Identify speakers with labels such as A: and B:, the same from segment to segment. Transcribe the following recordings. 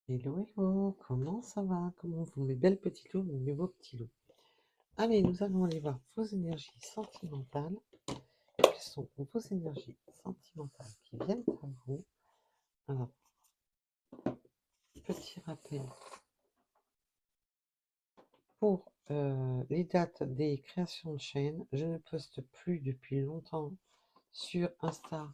A: Hello, hello, comment ça va? Comment vont mes belles petites loups, mes beaux petits loups? Allez, nous allons aller voir vos énergies sentimentales. Quelles sont vos énergies sentimentales qui viennent à vous? Alors, petit rappel pour les dates des créations de chaînes. Je ne poste plus depuis longtemps sur Insta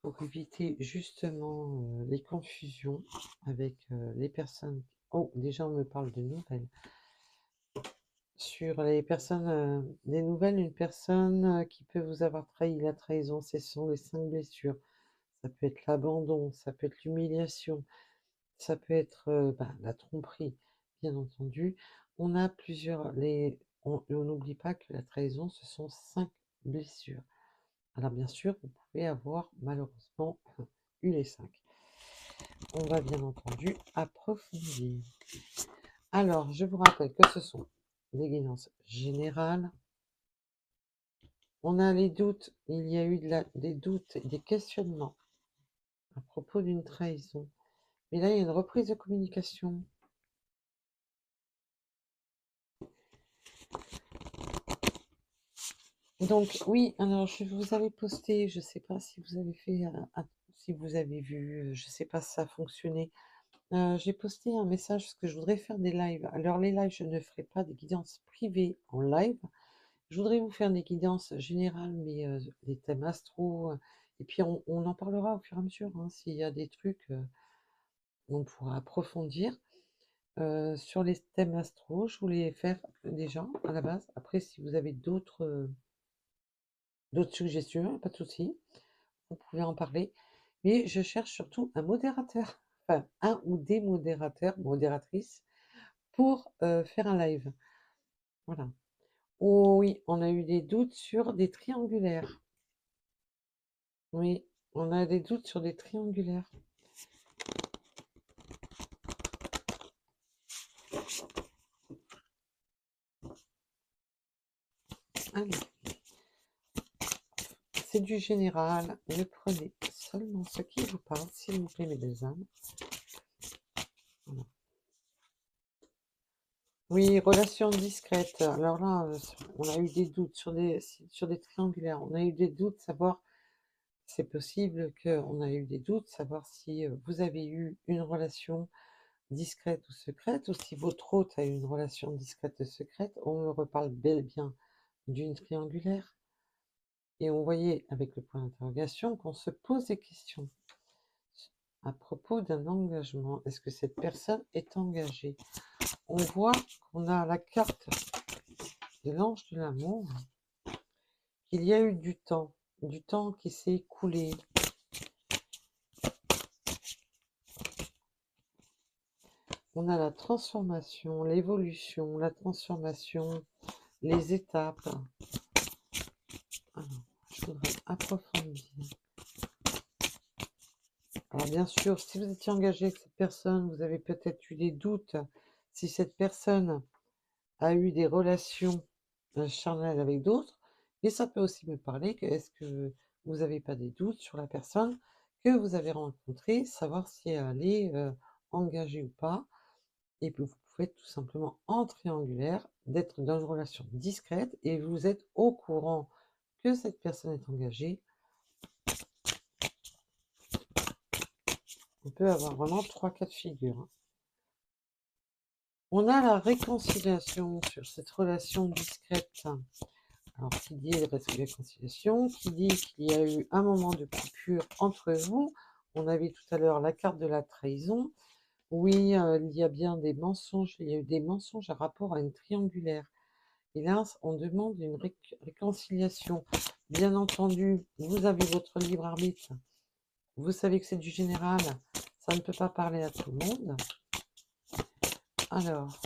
A: pour éviter justement les confusions avec les personnes. Oh, déjà on me parle de nouvelles. Sur les personnes, des nouvelles, une personne qui peut vous avoir trahi. La trahison, ce sont les 5 blessures. Ça peut être l'abandon, ça peut être l'humiliation, ça peut être la tromperie, bien entendu. On a plusieurs. On n'oublie pas que la trahison, ce sont 5 blessures. Alors, bien sûr, vous pouvez avoir malheureusement eu les 5. On va bien entendu approfondir. Alors, je vous rappelle que ce sont des guidances générales. On a les doutes, il y a eu des doutes, des questionnements à propos d'une trahison. Mais là, il y a une reprise de communication. Donc, oui, alors je vous avais posté, je ne sais pas si vous avez fait, si vous avez vu, je ne sais pas si ça a fonctionné. J'ai posté un message parce que je voudrais faire des lives. Alors, les lives, je ne ferai pas des guidances privées en live. Je voudrais vous faire des guidances générales, mais les thèmes astro. Et puis, on en parlera au fur et à mesure. Hein, s'il y a des trucs, on pourra approfondir. Sur les thèmes astro, je voulais faire déjà à la base. Après, si vous avez d'autres suggestions, pas de souci, vous pouvez en parler. Mais je cherche surtout un modérateur, enfin un ou des modérateurs, modératrices, pour faire un live. Voilà. Oh oui, on a eu des doutes sur des triangulaires. Oui, on a des doutes sur des triangulaires. Allez, c'est du général. Ne prenez seulement ce qui vous parle, s'il vous plaît, mes belles âmes. Voilà. Oui, relation discrète. Alors là, on a eu des doutes sur des triangulaires. On a eu des doutes, savoir, c'est possible qu'on a eu des doutes, savoir si vous avez eu une relation discrète ou secrète, ou si votre hôte a eu une relation discrète ou secrète. On me reparle bel et bien d'une triangulaire. Et on voyait avec le point d'interrogation qu'on se pose des questions à propos d'un engagement. Est-ce que cette personne est engagée? On voit qu'on a la carte de l'ange de l'amour, qu'il y a eu du temps qui s'est écoulé. On a la transformation, l'évolution, la transformation, les étapes. Alors, je voudrais approfondir. Alors bien sûr, si vous étiez engagé avec cette personne, vous avez peut-être eu des doutes. Si cette personne a eu des relations charnelles avec d'autres, et ça peut aussi me parler que est-ce que vous n'avez pas des doutes sur la personne que vous avez rencontrée, savoir si elle est engagée ou pas, et puis vous pouvez être tout simplement en triangulaire, d'être dans une relation discrète, et vous êtes au courant que cette personne est engagée. On peut avoir vraiment 3 cas de figure. Hein. On a la réconciliation sur cette relation discrète. Alors, qui dit réconciliation, qui dit qu'il y a eu un moment de coupure entre vous. On avait tout à l'heure la carte de la trahison. Oui, il y a bien des mensonges. Il y a eu des mensonges à rapport à une triangulaire. Et là, on demande une réconciliation. Bien entendu, vous avez votre libre arbitre. Vous savez que c'est du général. Ça ne peut pas parler à tout le monde. Alors,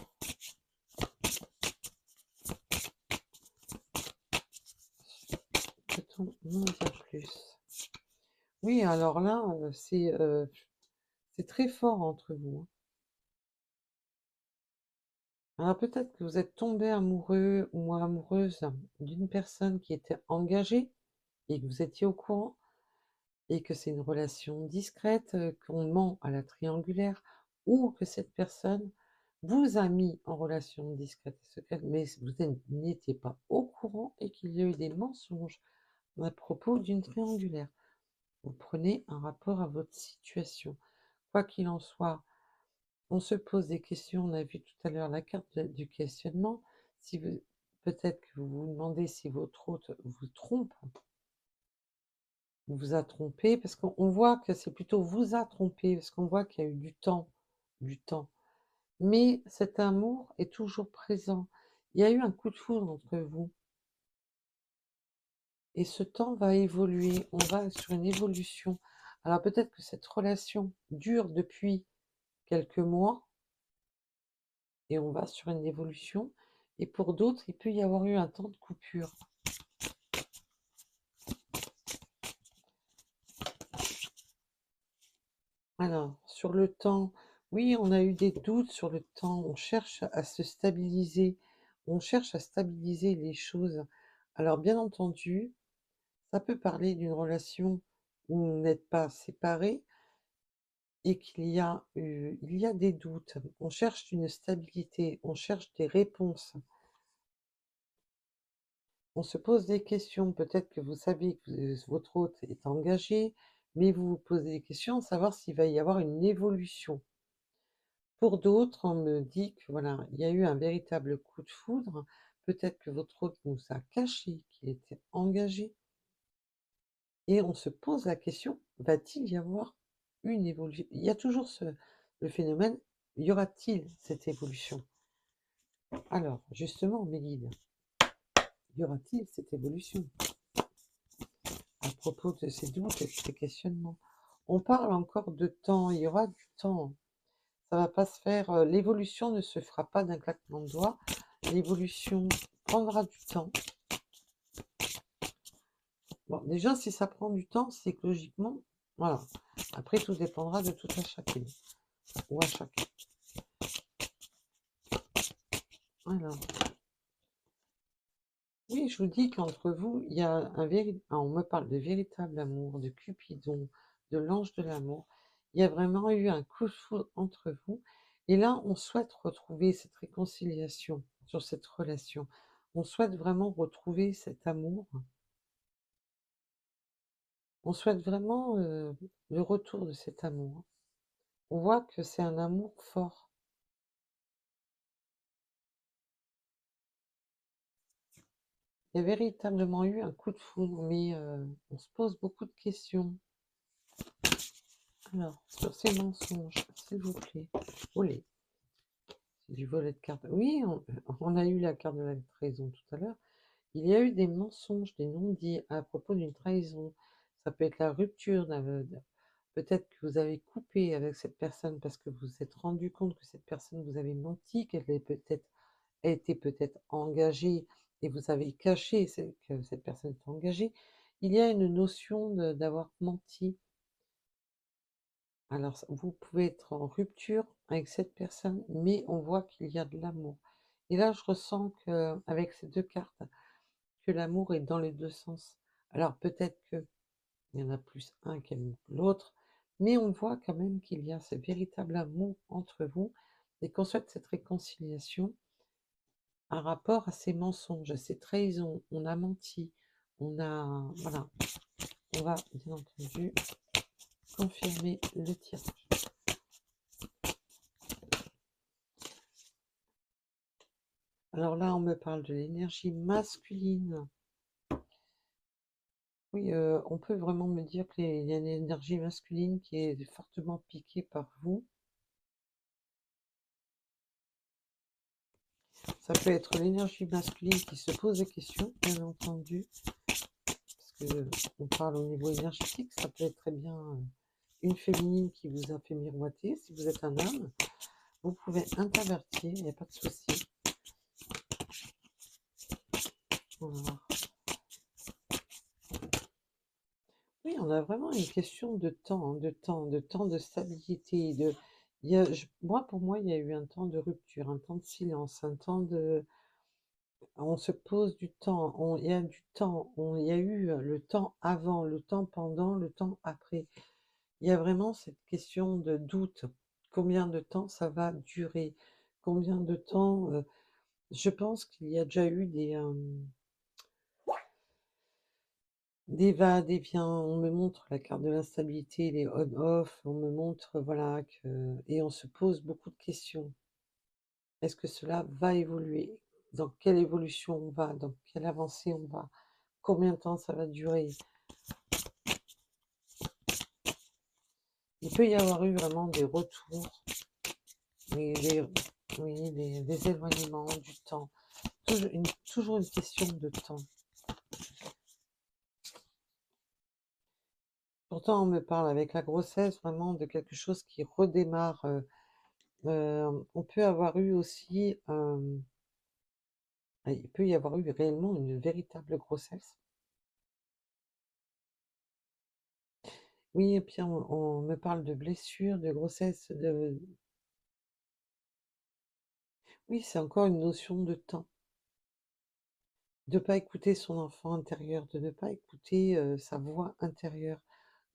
A: peut-on en dire plus? Oui, alors là, c'est très fort entre vous. Hein. Alors peut-être que vous êtes tombé amoureux ou amoureuse d'une personne qui était engagée et que vous étiez au courant et que c'est une relation discrète, qu'on ment à la triangulaire, ou que cette personne vous a mis en relation discrète et secrète, mais vous n'étiez pas au courant et qu'il y a eu des mensonges à propos d'une triangulaire. Vous prenez un rapport à votre situation. Quoi qu'il en soit, on se pose des questions. On a vu tout à l'heure la carte du questionnement. Si vous, peut-être que vous vous demandez si votre hôte vous trompe, vous a trompé, parce qu'on voit que c'est plutôt vous a trompé, parce qu'on voit qu'il y a eu du temps. Mais cet amour est toujours présent. Il y a eu un coup de foudre entre vous. Et ce temps va évoluer. On va sur une évolution. Alors peut-être que cette relation dure depuis quelques mois et on va sur une évolution. Et pour d'autres, il peut y avoir eu un temps de coupure. Alors, sur le temps, oui, on a eu des doutes sur le temps. On cherche à se stabiliser. On cherche à stabiliser les choses. Alors, bien entendu, ça peut parler d'une relation où vous n'êtes pas séparés et il y a des doutes. On cherche une stabilité, on cherche des réponses. On se pose des questions. Peut-être que vous savez que votre hôte est engagé, mais vous vous posez des questions, savoir s'il va y avoir une évolution. Pour d'autres, on me dit que voilà, il y a eu un véritable coup de foudre. Peut-être que votre hôte nous a caché qu'il était engagé. Et on se pose la question, va-t-il y avoir une évolution? Il y a toujours le phénomène, y aura-t-il cette évolution? Alors, justement, mes guides, y aura-t-il cette évolution? À propos de ces doutes et de ces questionnements. On parle encore de temps, il y aura du temps. Ça va pas se faire, l'évolution ne se fera pas d'un claquement de doigts. L'évolution prendra du temps. Bon, déjà, si ça prend du temps, c'est que logiquement, voilà. Après, tout dépendra de tout à chacune ou à chacun. Alors, oui, je vous dis qu'entre vous, il y a on me parle de véritable amour, de Cupidon, de l'ange de l'amour. Il y a vraiment eu un coup de foudre entre vous. Et là, on souhaite retrouver cette réconciliation sur cette relation. On souhaite vraiment retrouver cet amour. On souhaite vraiment le retour de cet amour. On voit que c'est un amour fort. Il y a véritablement eu un coup de foudre, mais on se pose beaucoup de questions. Alors, sur ces mensonges, s'il vous plaît. Olé, c'est du volet de cartes. Oui, on a eu la carte de la trahison tout à l'heure. Il y a eu des mensonges, des non-dits à propos d'une trahison. Ça peut être la rupture peut-être que vous avez coupé avec cette personne parce que vous vous êtes rendu compte que cette personne vous avait menti, qu'elle était peut-être engagée et vous avez caché que cette personne est engagée. Il y a une notion d'avoir menti. Alors, vous pouvez être en rupture avec cette personne, mais on voit qu'il y a de l'amour. Et là, je ressens que, avec ces deux cartes, que l'amour est dans les deux sens. Alors, peut-être qu'il y en a plus un qu'aime l'autre, mais on voit quand même qu'il y a ce véritable amour entre vous et qu'on souhaite cette réconciliation par rapport à ces mensonges, à ces trahisons. On a menti, voilà, on va bien entendu confirmer le tirage. Alors là, on me parle de l'énergie masculine. Oui, on peut vraiment me dire qu'il y a une énergie masculine qui est fortement piquée par vous. Ça peut être l'énergie masculine qui se pose des questions, bien entendu, parce que on parle au niveau énergétique. Ça peut être très bien une féminine qui vous a fait miroiter. Si vous êtes un homme, vous pouvez intervertir, il n'y a pas de souci. On va voir. Oui, on a vraiment une question de temps, de stabilité. Pour moi, il y a eu un temps de rupture, un temps de silence, un temps de... On se pose du temps, il y a du temps, il y a eu le temps avant, le temps pendant, le temps après. Il y a vraiment cette question de doute. combien de temps ça va durer? Combien de temps, je pense qu'il y a déjà eu des va-et-vient. On me montre la carte de l'instabilité, les on-off, on me montre, voilà, que et on se pose beaucoup de questions. Est-ce que cela va évoluer? Dans quelle évolution on va? Dans quelle avancée on va? Combien de temps ça va durer? Il peut y avoir eu vraiment des retours, et oui, des éloignements, du temps. Toujours une question de temps. Pourtant, on me parle avec la grossesse vraiment de quelque chose qui redémarre. On peut avoir eu aussi, il peut y avoir eu réellement une véritable grossesse. Oui, et puis on me parle de blessures, de grossesse, oui, c'est encore une notion de temps. De ne pas écouter son enfant intérieur, de ne pas écouter sa voix intérieure,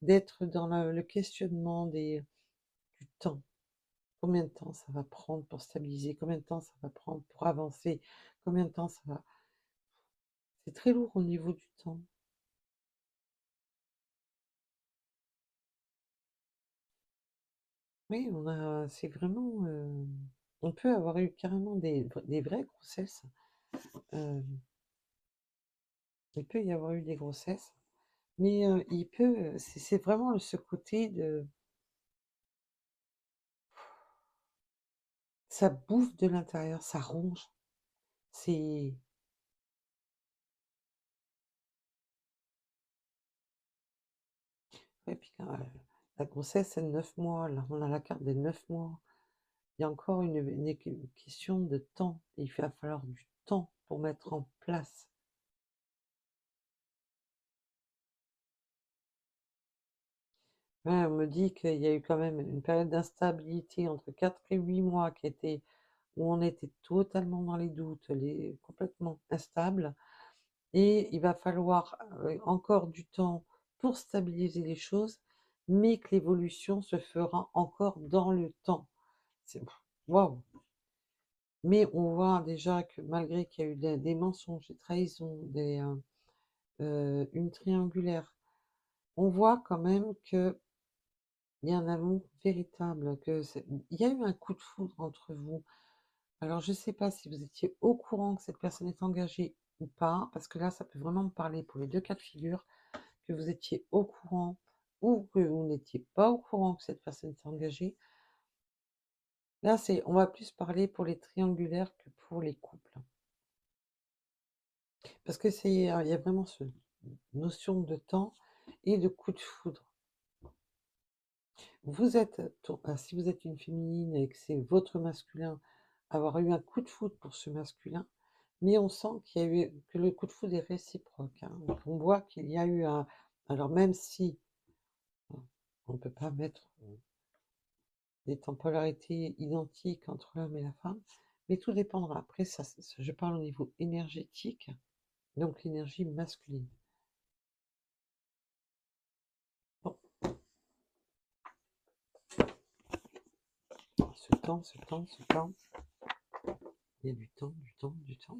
A: d'être dans le questionnement du temps. Combien de temps ça va prendre pour stabiliser? Combien de temps ça va prendre pour avancer? Combien de temps ça va... C'est très lourd au niveau du temps. Oui, c'est vraiment... on peut avoir eu carrément des vraies grossesses. euh, il peut y avoir eu des grossesses, mais c'est vraiment ce côté de... Ça bouffe de l'intérieur, ça ronge. C'est... Ouais, puis la grossesse, c'est 9 mois. Là, on a la carte des 9 mois. Il y a encore une question de temps. Il va falloir du temps pour mettre en place. Ouais, on me dit qu'il y a eu quand même une période d'instabilité entre 4 et 8 mois où on était totalement dans les doutes, complètement instable. Et il va falloir encore du temps pour stabiliser les choses, mais que l'évolution se fera encore dans le temps. C'est waouh! Mais on voit déjà que malgré qu'il y a eu des mensonges, des trahisons, une triangulaire, on voit quand même qu'il y a un amour véritable, il y a eu un coup de foudre entre vous. Alors je ne sais pas si vous étiez au courant que cette personne est engagée ou pas, parce que là, ça peut vraiment me parler pour les deux cas de figure, que vous étiez au courant ou que vous n'étiez pas au courant que cette personne était engagée. Là, on va plus parler pour les triangulaires que pour les couples. Parce que il y a vraiment cette notion de temps et de coup de foudre. Si vous êtes une féminine et que c'est votre masculin, avoir eu un coup de foudre pour ce masculin, mais on sent que le coup de foudre est réciproque, hein. Donc on voit qu'il y a eu un... Alors même si on ne peut pas mettre des tempolarités identiques entre l'homme et la femme, mais tout dépendra. Après, je parle au niveau énergétique, donc l'énergie masculine. Bon, ce temps, il y a du temps, du temps, du temps.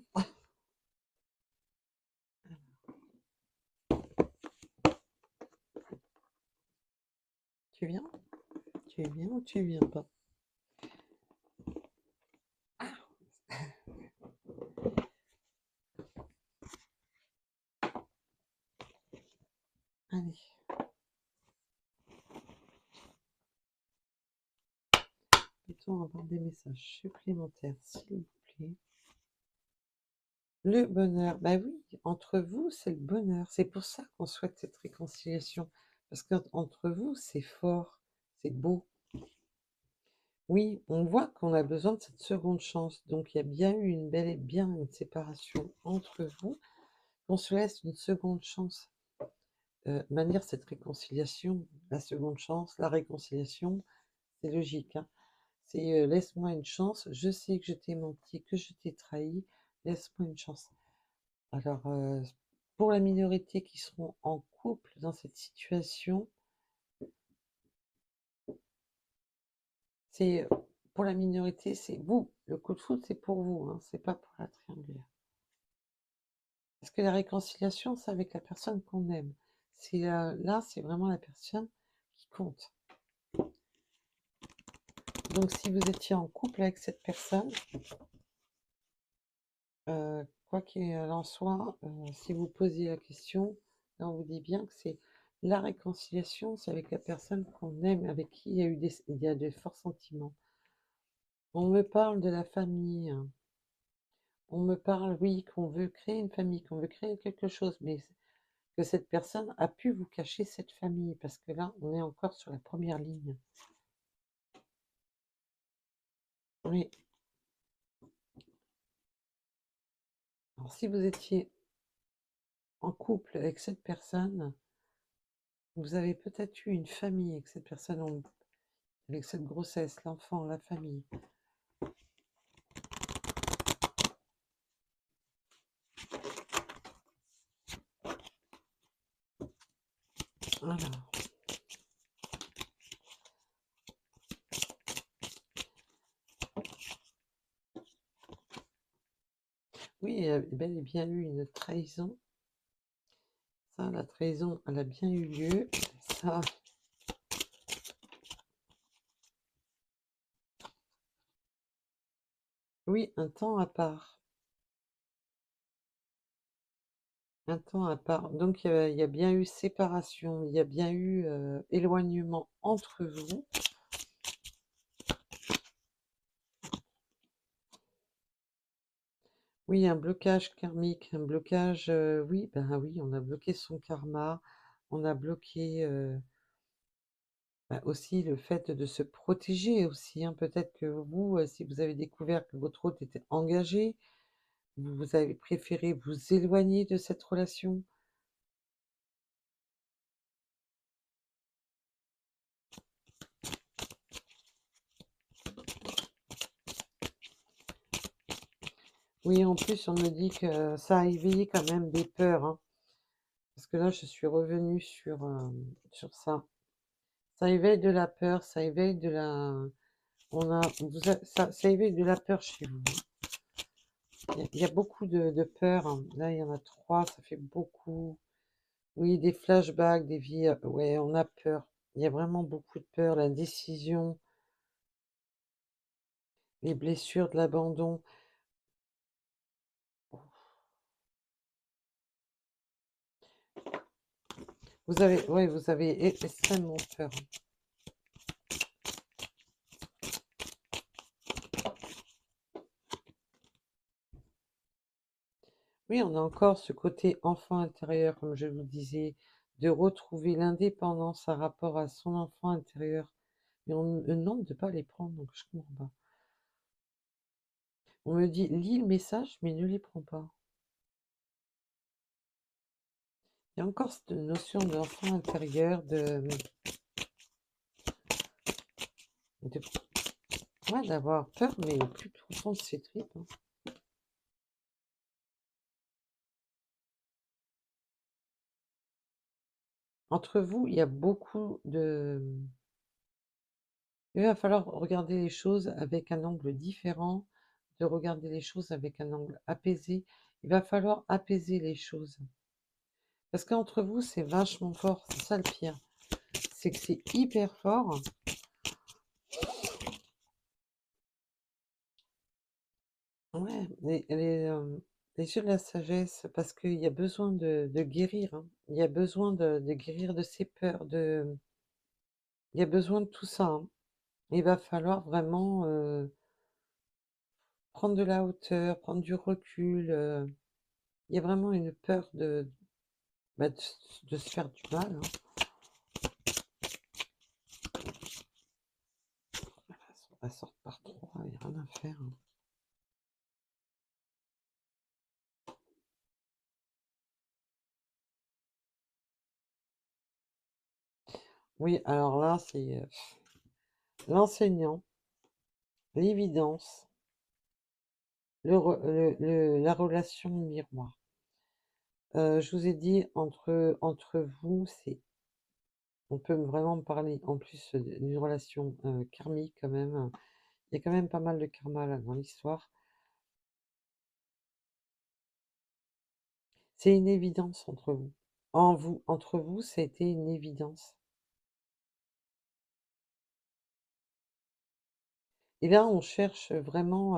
A: Tu viens? Tu viens ou tu viens pas? Allez. Peut-on avoir des messages supplémentaires, s'il vous plaît? Le bonheur. Bah oui, entre vous, c'est le bonheur. C'est pour ça qu'on souhaite cette réconciliation. Parce qu'entre vous, c'est fort, c'est beau. Oui, on voit qu'on a besoin de cette seconde chance. Donc il y a bien eu une belle et bien une séparation entre vous. On se laisse une seconde chance. De manière, cette réconciliation, la seconde chance, la réconciliation, c'est logique, hein. C'est laisse-moi une chance, je sais que je t'ai menti, que je t'ai trahi, laisse-moi une chance. Alors, pour la minorité qui seront en couple dans cette situation, C'est pour la minorité, c'est vous. Le coup de foudre, c'est pour vous, hein, c'est pas pour la triangulaire. Parce que la réconciliation, c'est avec la personne qu'on aime. C'est là, c'est vraiment la personne qui compte. Donc, si vous étiez en couple avec cette personne, quoi qu'il en soit, si vous posiez la question, là, on vous dit bien que c'est la réconciliation, c'est avec la personne qu'on aime, avec qui il y a de forts sentiments. On me parle de la famille, hein. On me parle, oui, qu'on veut créer une famille, qu'on veut créer quelque chose, mais que cette personne a pu vous cacher cette famille, parce que là, on est encore sur la première ligne. Oui. Alors, si vous étiez en couple avec cette personne, vous avez peut-être eu une famille avec cette personne, avec cette grossesse, l'enfant, la famille. Alors, oui, il y a bel et bien eu une trahison. Ça, la trahison, elle a bien eu lieu. Ça, oui, un temps à part. Un temps à part. Donc, il y a bien eu séparation, il y a bien eu éloignement entre vous. Oui, un blocage karmique, un blocage, oui, ben oui, on a bloqué son karma, on a bloqué bah, aussi le fait de se protéger aussi, hein. Peut-être que vous, si vous avez découvert que votre hôte était engagé, vous avez préféré vous éloigner de cette relation. Oui, en plus, on me dit que ça a éveillé quand même des peurs, hein. Parce que là, je suis revenue sur ça. Ça éveille de la peur, ça éveille de la... ça éveille de la peur chez vous. Il y a beaucoup de peur, hein. Là, il y en a trois, ça fait beaucoup. Oui, des flashbacks, des vies. Ouais, on a peur. Il y a vraiment beaucoup de peur, la décision, les blessures de l'abandon. Ouais, vous avez extrêmement peur. Oui, on a encore ce côté enfant intérieur, comme je vous disais, de retrouver l'indépendance par rapport à son enfant intérieur. Mais on me demande de ne pas les prendre, donc je comprends pas. On me dit, lis le message, mais ne les prends pas. Il y a encore cette notion d'enfant intérieur, de ouais, d'avoir peur, mais au plus profond de ses tripes, hein. Entre vous, il y a beaucoup de... Il va falloir regarder les choses avec un angle différent, de regarder les choses avec un angle apaisé. Il va falloir apaiser les choses. Parce qu'entre vous, c'est vachement fort. C'est ça le pire. C'est que c'est hyper fort. Ouais, les yeux de la sagesse, parce qu'il y a besoin de guérir, hein. Il y a besoin de guérir de ses peurs. Il y a besoin de tout ça, hein. Il va falloir vraiment prendre de la hauteur, prendre du recul. Il y a vraiment une peur bah, de se faire du mal, hein. Elle sort par trois, il n'y a rien à faire, hein. Oui, alors là, c'est l'enseignant, l'évidence, la relation miroir. Je vous ai dit, entre vous, c'est On peut vraiment parler en plus, d'une relation, karmique quand même, il y a quand même pas mal de karma là dans l'histoire. C'est une évidence entre vous, ça a été une évidence. Et là, on cherche vraiment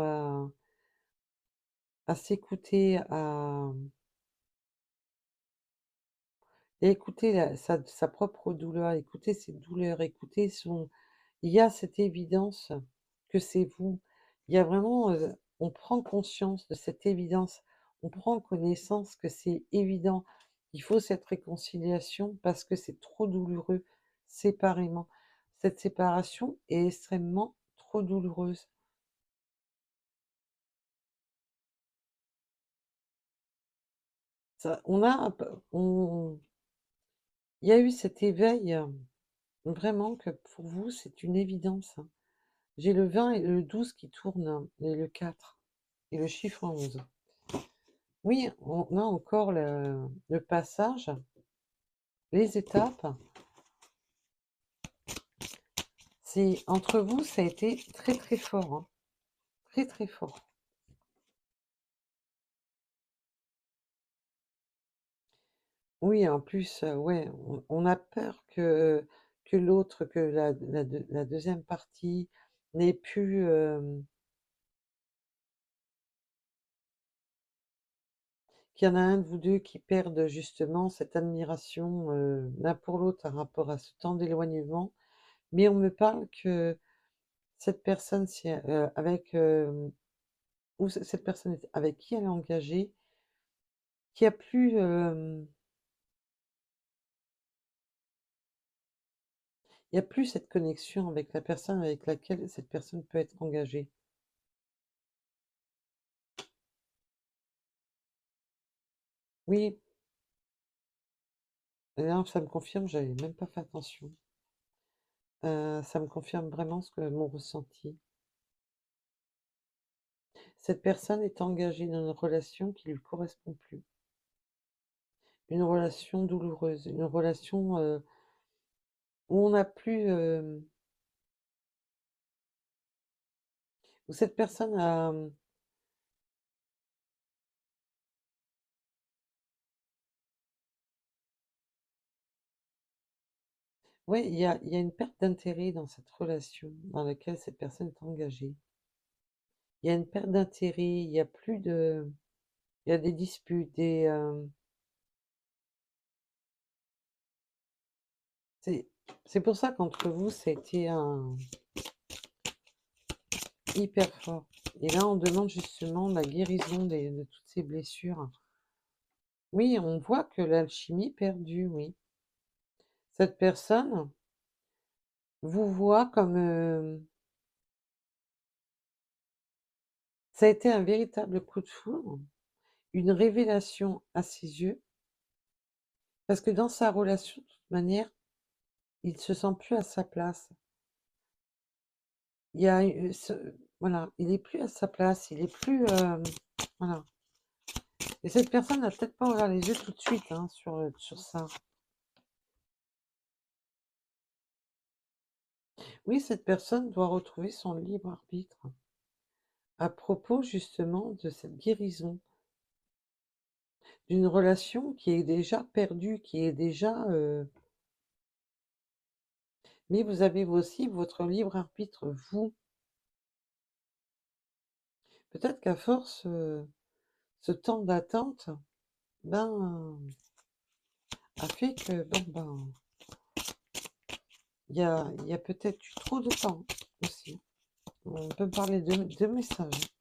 A: à s'écouter, à et écouter sa propre douleur, écouter ses douleurs, écouter son il y a cette évidence que c'est vous. Il y a vraiment, on prend conscience de cette évidence. On prend connaissance que c'est évident. Il faut cette réconciliation parce que c'est trop douloureux séparément. Cette séparation est extrêmement trop douloureuse. Ça, on a un peu, il y a eu cet éveil, vraiment que pour vous, c'est une évidence, hein. J'ai le 20 et le 12 qui tournent, hein, et le 4 et le chiffre 11. Oui, on a encore le passage, les étapes. C'est entre vous, ça a été très très fort, hein, très très fort. Oui, en plus, ouais, on a peur que l'autre, que la deuxième partie n'ait pu, qu'il y en a un de vous 2 qui perde justement cette admiration, l'un pour l'autre par rapport à ce temps d'éloignement. Mais on me parle que cette personne, si, avec, ou cette personne avec qui elle est engagée, qui a plus, il y a plus cette connexion avec la personne avec laquelle cette personne peut être engagée. Oui, là, ça me confirme, j'avais même pas fait attention. Ça me confirme vraiment ce que mon ressenti. Cette personne est engagée dans une relation qui lui correspond plus. Une relation douloureuse, une relation, où on n'a plus, où cette personne a, ouais, il y a une perte d'intérêt dans cette relation dans laquelle cette personne est engagée. Il y a une perte d'intérêt, il y a plus de il y a des disputes, c'est c'est pour ça qu'entre vous, ça a été un hyper fort. Et là, on demande justement la guérison de toutes ces blessures. Oui, on voit que l'alchimie perdue, oui. Cette personne vous voit comme, ça a été un véritable coup de foudre, une révélation à ses yeux, parce que dans sa relation, de toute manière, il se sent plus à sa place. Il y a voilà, il est plus à sa place, il est plus, voilà. Et cette personne n'a peut-être pas ouvert les yeux tout de suite, hein, sur ça. Oui, cette personne doit retrouver son libre arbitre à propos justement de cette guérison d'une relation qui est déjà perdue, qui est déjà, mais vous avez aussi votre libre arbitre, vous. Peut-être qu'à force, ce temps d'attente, ben, a fait que, bon, ben, il y a peut-être eu trop de temps aussi. On peut parler de messages.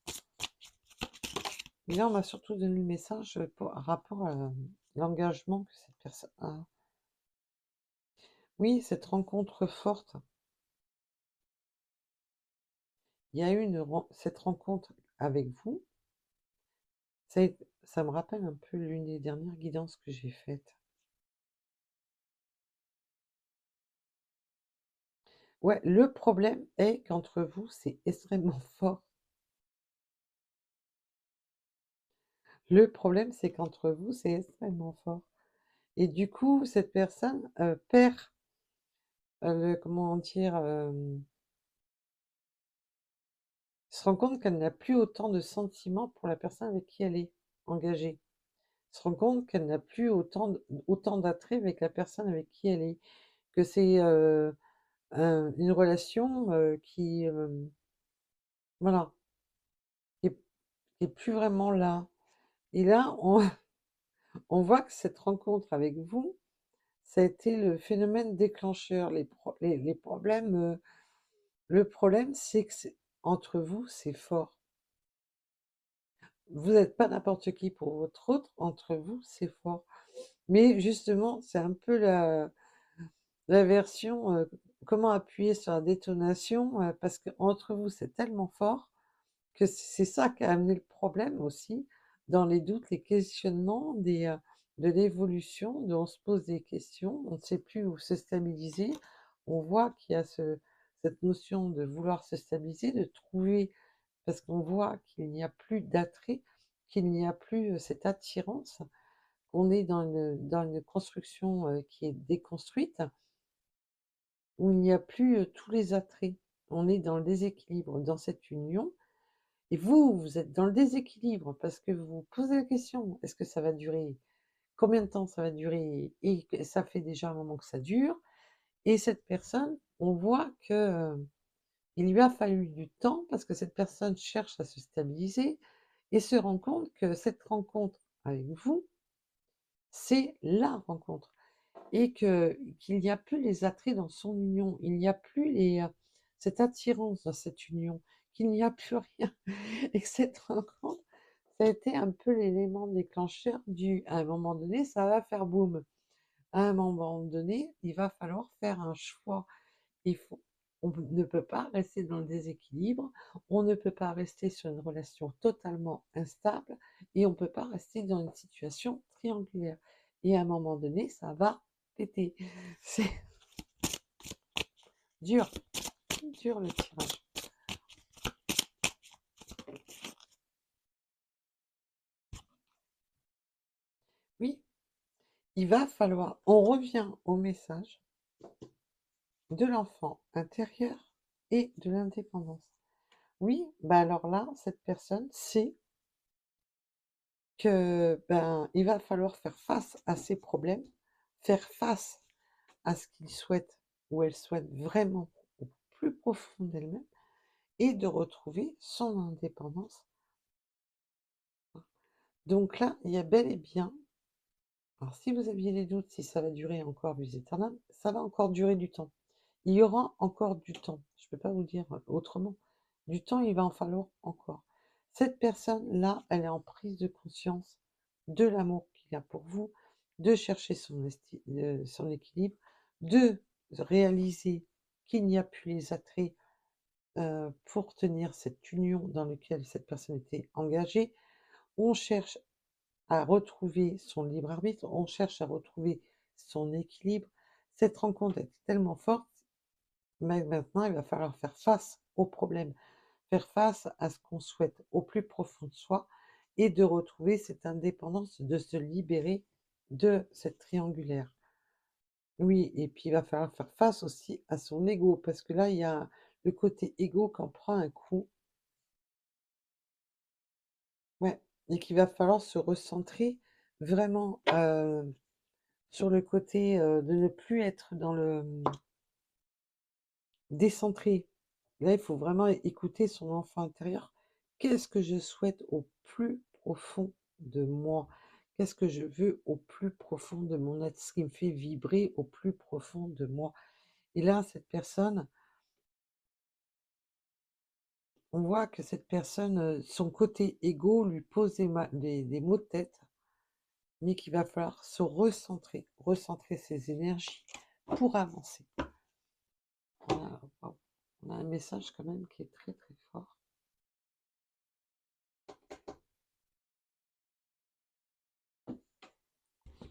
A: Mais là, on m'a surtout donné le message par rapport à l'engagement que cette personne a. Oui, cette rencontre forte. Il y a eu cette rencontre avec vous. Ça me rappelle un peu l'une des dernières guidances que j'ai faites. Ouais, le problème est qu'entre vous, c'est extrêmement fort. Le problème, c'est qu'entre vous, c'est extrêmement fort. Et du coup, cette personne perd. comment dire, se rend compte qu'elle n'a plus autant de sentiments pour la personne avec qui elle est engagée. Se rend compte qu'elle n'a plus autant d'attrait avec la personne avec qui elle est. Que c'est une relation qui, voilà, qui est plus vraiment là. Et là, on voit que cette rencontre avec vous, ça a été le phénomène déclencheur. Les problèmes, le problème, c'est que entre vous, c'est fort. Vous n'êtes pas n'importe qui pour votre autre, entre vous, c'est fort. Mais justement, c'est un peu la version comment appuyer sur la détonation, parce qu'entre vous, c'est tellement fort que c'est ça qui a amené le problème aussi, dans les doutes, les questionnements de l'évolution, on se pose des questions, on ne sait plus où se stabiliser. On voit qu'il y a cette notion de vouloir se stabiliser, de trouver, parce qu'on voit qu'il n'y a plus d'attrait, qu'il n'y a plus cette attirance, qu'on est dans une construction qui est déconstruite, où il n'y a plus tous les attraits. On est dans le déséquilibre dans cette union. Et vous, vous êtes dans le déséquilibre parce que vous vous posez la question, est-ce que ça va durer? Combien de temps ça va durer? Et ça fait déjà un moment que ça dure. Et cette personne, on voit que il lui a fallu du temps parce que cette personne cherche à se stabiliser et se rend compte que cette rencontre avec vous, c'est la rencontre. Et qu'il n'y a plus les attraits dans son union, il n'y a plus cette attirance dans cette union, qu'il n'y a plus rien. Et que cette rencontre, ça a été un peu l'élément déclencheur à un moment donné, ça va faire boum. À un moment donné, il va falloir faire un choix. Il faut, on ne peut pas rester dans le déséquilibre, on ne peut pas rester sur une relation totalement instable et on ne peut pas rester dans une situation triangulaire. Et à un moment donné, ça va péter. C'est dur, dur le tirage. Oui, il va falloir, on revient au message de l'enfant intérieur et de l'indépendance. Oui, bah alors là, cette personne sait que il va falloir faire face à ses problèmes, faire face à ce qu'il souhaite ou elle souhaite vraiment au plus profond d'elle-même et de retrouver son indépendance. Donc là, il y a bel et bien, alors si vous aviez des doutes si ça va durer encore vis éternel, ça va encore durer du temps. Il y aura encore du temps. Je ne peux pas vous dire autrement. Du temps, il va en falloir encore. Cette personne-là, elle est en prise de conscience de l'amour qu'il a pour vous, de chercher son équilibre, de réaliser qu'il n'y a plus les attraits pour tenir cette union dans laquelle cette personne était engagée. On cherche à retrouver son libre arbitre, on cherche à retrouver son équilibre. Cette rencontre est tellement forte. Mais maintenant, il va falloir faire face aux problèmes, faire face à ce qu'on souhaite au plus profond de soi et de retrouver cette indépendance, de se libérer de cette triangulaire. Oui, et puis il va falloir faire face aussi à son ego, parce que là, il y a le côté ego qui en prend un coup. Ouais, et qu'il va falloir se recentrer vraiment sur le côté de ne plus être dans le décentré. Là, il faut vraiment écouter son enfant intérieur. Qu'est-ce que je souhaite au plus profond de moi? Qu'est-ce que je veux au plus profond de mon être? Ce qui me fait vibrer au plus profond de moi. Et là, cette personne, on voit que cette personne, son côté égo lui pose des maux de tête, mais qu'il va falloir se recentrer, recentrer ses énergies pour avancer. Waouh, on a un message quand même qui est très très fort.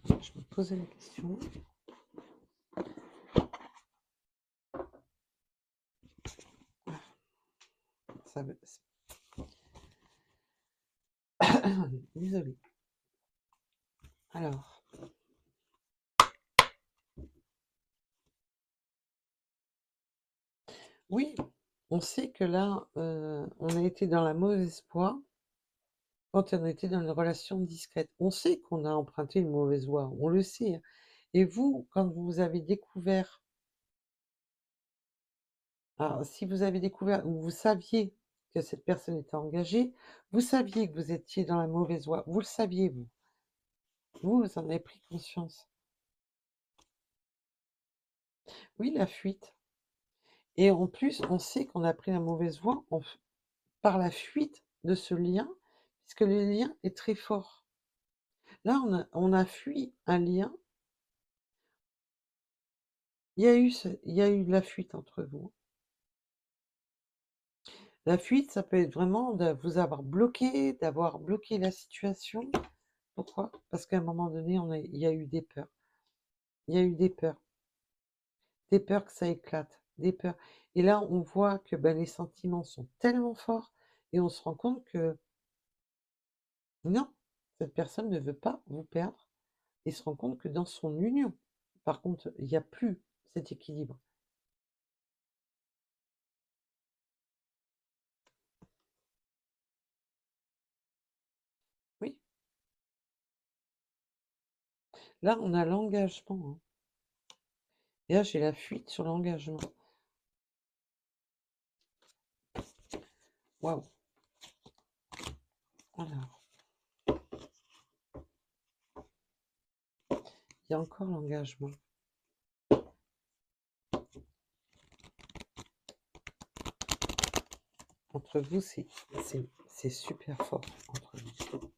A: Je me posais la question. Ça veut... Désolée. Alors, Oui, on sait que là, on a été dans la mauvaise voie quand on était dans une relation discrète. On sait qu'on a emprunté une mauvaise voie, on le sait, hein. Et vous, quand vous avez découvert, alors si vous avez découvert ou vous saviez que cette personne était engagée, vous saviez que vous étiez dans la mauvaise voie, vous le saviez, vous. Vous en avez pris conscience. Oui, la fuite. Et en plus, on sait qu'on a pris la mauvaise voie par la fuite de ce lien, puisque le lien est très fort. Là, on a fui un lien. Il y a eu de la fuite entre vous. La fuite, ça peut être vraiment de vous avoir bloqué, d'avoir bloqué la situation. Pourquoi? Parce qu'à un moment donné, il y a eu des peurs. Il y a eu des peurs que ça éclate, des peurs. Et là, on voit que ben, les sentiments sont tellement forts et on se rend compte que non, cette personne ne veut pas vous perdre et se rend compte que dans son union, par contre, il n'y a plus cet équilibre. Oui, là, on a l'engagement, hein. Et là, j'ai la fuite sur l'engagement. Waouh. Alors, il y a encore l'engagement. Entre vous, c'est super fort entre vous.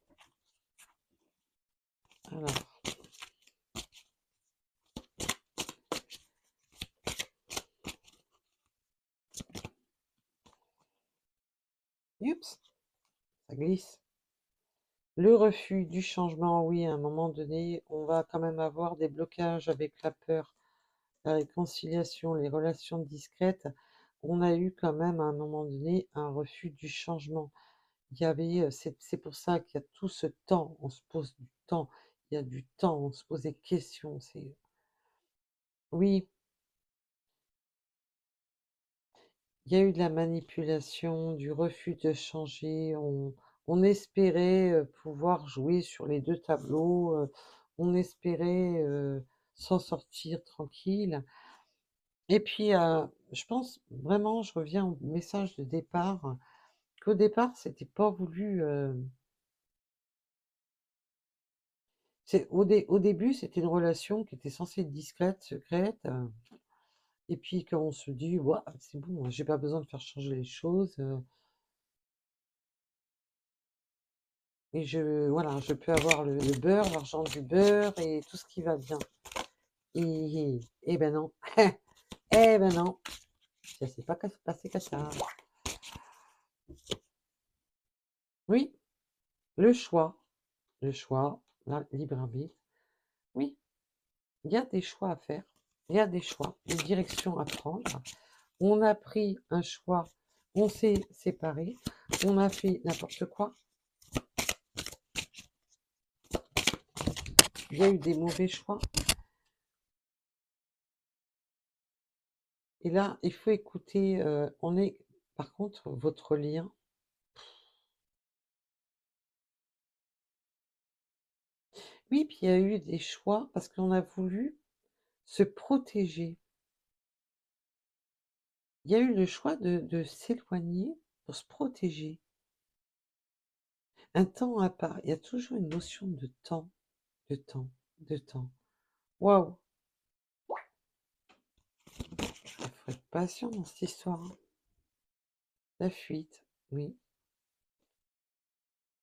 A: Alors, oups, ça glisse. Le refus du changement, oui, à un moment donné, on va quand même avoir des blocages avec la peur, la réconciliation, les relations discrètes. On a eu quand même à un moment donné un refus du changement. Il y avait, c'est pour ça qu'il y a tout ce temps, on se pose du temps, il y a du temps, on se pose des questions. Oui, il y a eu de la manipulation, du refus de changer. On espérait pouvoir jouer sur les deux tableaux. On espérait s'en sortir tranquille. Et puis, je pense vraiment, je reviens au message de départ, qu'au départ, c'était pas voulu. Au début, c'était une relation qui était censée être discrète, secrète. Et puis, quand on se dit, ouais, c'est bon, j'ai pas besoin de faire changer les choses. Et voilà, je peux avoir le beurre, l'argent du beurre et tout ce qui va bien. Et ben non. Eh ben non. Ça s'est pas passé comme ça. Oui, le choix. Le choix, la libre arbitre. Oui, il y a des choix à faire. Il y a des choix, des directions à prendre. On a pris un choix, on s'est séparés, on a fait n'importe quoi. Il y a eu des mauvais choix. Et là, il faut écouter. Par contre, votre lien. Oui, puis il y a eu des choix parce qu'on a voulu se protéger. Il y a eu le choix de s'éloigner pour se protéger. Un temps à part. Il y a toujours une notion de temps, de temps, de temps. Waouh! Il faut être patient dans cette histoire, hein. La fuite, oui.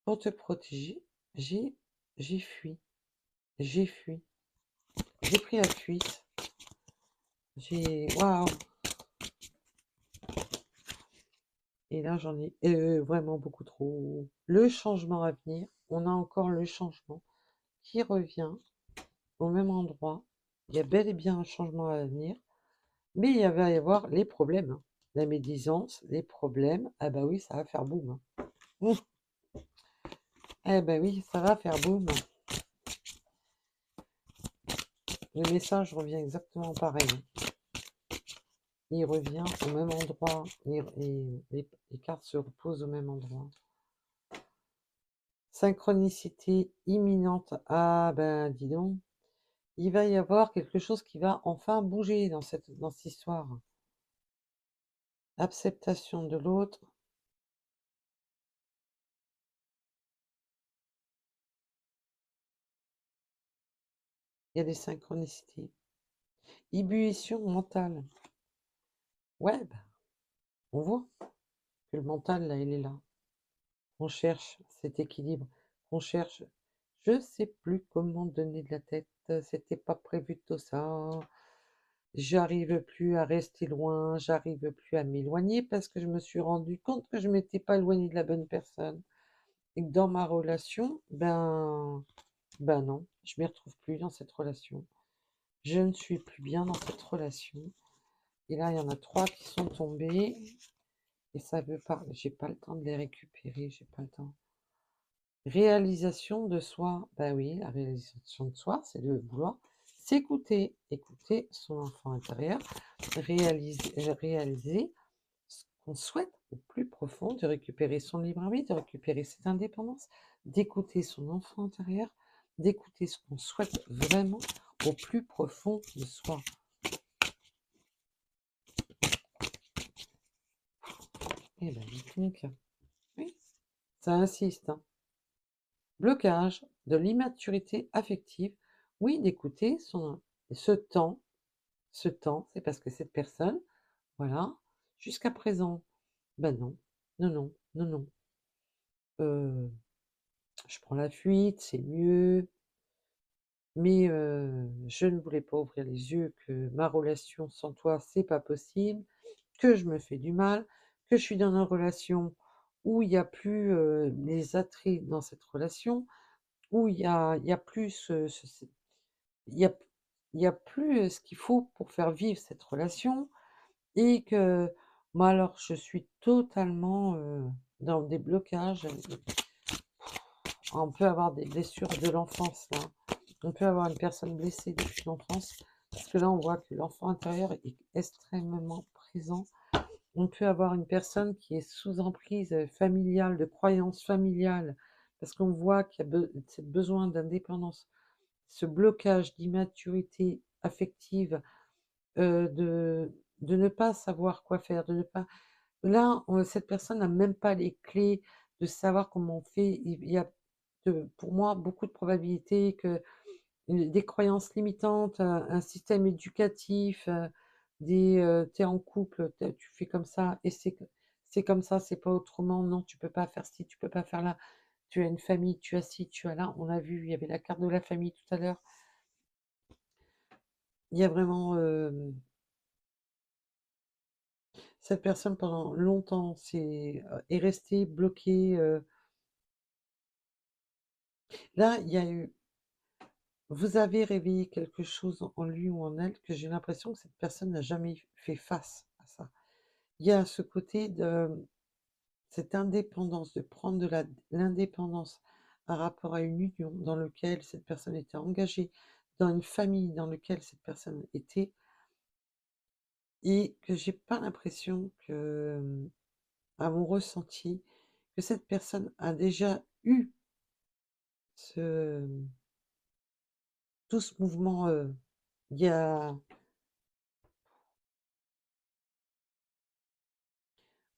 A: Pour te protéger, j'ai j'ai fui. J'ai fui. J'ai pris la fuite. Waouh! Et là, j'en ai vraiment beaucoup trop. Le changement à venir, on a encore le changement qui revient au même endroit. Il y a bel et bien un changement à venir, mais il va y avoir les problèmes, hein. La médisance, les problèmes, ah bah oui, ça va faire boum, hein. Ouh. Eh bah oui, ça va faire boum. Le message revient exactement pareil. il revient au même endroit et les cartes se reposent au même endroit. Synchronicité imminente. Ah ben dis donc, il va y avoir quelque chose qui va enfin bouger dans cette histoire. Acceptation de l'autre. Il y a des synchronicités. Ébullition mentale. Ouais, ben, on voit que le mental, là, il est là. On cherche cet équilibre. On cherche. Je sais plus comment donner de la tête. C'était pas prévu de tout ça. J'arrive plus à rester loin. J'arrive plus à m'éloigner parce que je me suis rendu compte que je m'étais pas éloignée de la bonne personne. Et que dans ma relation, ben non, je m'y retrouve plus dans cette relation. Je ne suis plus bien dans cette relation. Et là, il y en a 3 qui sont tombés. Et ça veut pas. J'ai pas le temps de les récupérer. J'ai pas le temps. Réalisation de soi. Ben oui, la réalisation de soi, c'est de vouloir s'écouter, écouter son enfant intérieur, réaliser ce qu'on souhaite au plus profond, de récupérer son libre arbitre, de récupérer cette indépendance, d'écouter son enfant intérieur, d'écouter ce qu'on souhaite vraiment au plus profond de soi. Eh ben, dites donc, oui, ça insiste, hein. Blocage de l'immaturité affective, oui, d'écouter ce temps, c'est parce que cette personne, voilà, jusqu'à présent, ben non, non, non, non, non, je prends la fuite, c'est mieux, mais je ne voulais pas ouvrir les yeux que ma relation sans toi, c'est pas possible, que je me fais du mal, que je suis dans une relation où il y a plus, les attraits dans cette relation, où il y a plus il y a il y a plus, ce qu'il faut pour faire vivre cette relation et que moi, alors, je suis totalement, dans des blocages, on peut avoir des blessures de l'enfance, là. On peut avoir une personne blessée depuis l'enfance, parce que là, on voit que l'enfant intérieur est extrêmement présent. On peut avoir une personne qui est sous emprise, familiale, de croyances familiales, parce qu'on voit qu'il y a ce besoin d'indépendance, ce blocage d'immaturité affective, de ne pas savoir quoi faire, de ne pas là, cette personne n'a même pas les clés de savoir comment on fait. Il y a pour moi beaucoup de probabilités que des croyances limitantes, un système éducatif, tu en couple, tu fais comme ça et c'est comme ça, c'est pas autrement. Non, tu peux pas faire ci, tu peux pas faire là. Tu as une famille, tu as ci, tu as là. On a vu, il y avait la carte de la famille tout à l'heure. Il y a vraiment, cette personne pendant longtemps est restée bloquée, là, il y a eu vous avez réveillé quelque chose en lui ou en elle que j'ai l'impression que cette personne n'a jamais fait face à ça. Il y a ce côté de cette indépendance, de prendre de l'indépendance par rapport à une union dans laquelle cette personne était engagée, dans une famille dans laquelle cette personne était, et que j'ai pas l'impression que, à mon ressenti, que cette personne a déjà eu ce, tout ce mouvement. Il y a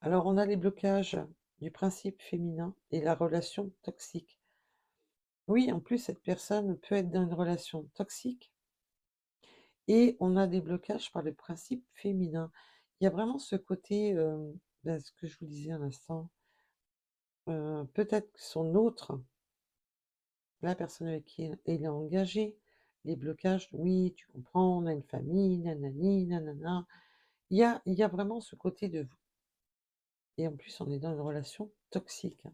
A: Alors, on a les blocages du principe féminin et la relation toxique. Oui, en plus, cette personne peut être dans une relation toxique et on a des blocages par le principe féminin. Il y a vraiment ce côté, ce que je vous disais à l'instant, peut-être que son autre, la personne avec qui il est engagé, les blocages, oui, tu comprends, on a une famille, nanani, nanana. Il y a vraiment ce côté de vous. Et en plus, on est dans une relation toxique, hein.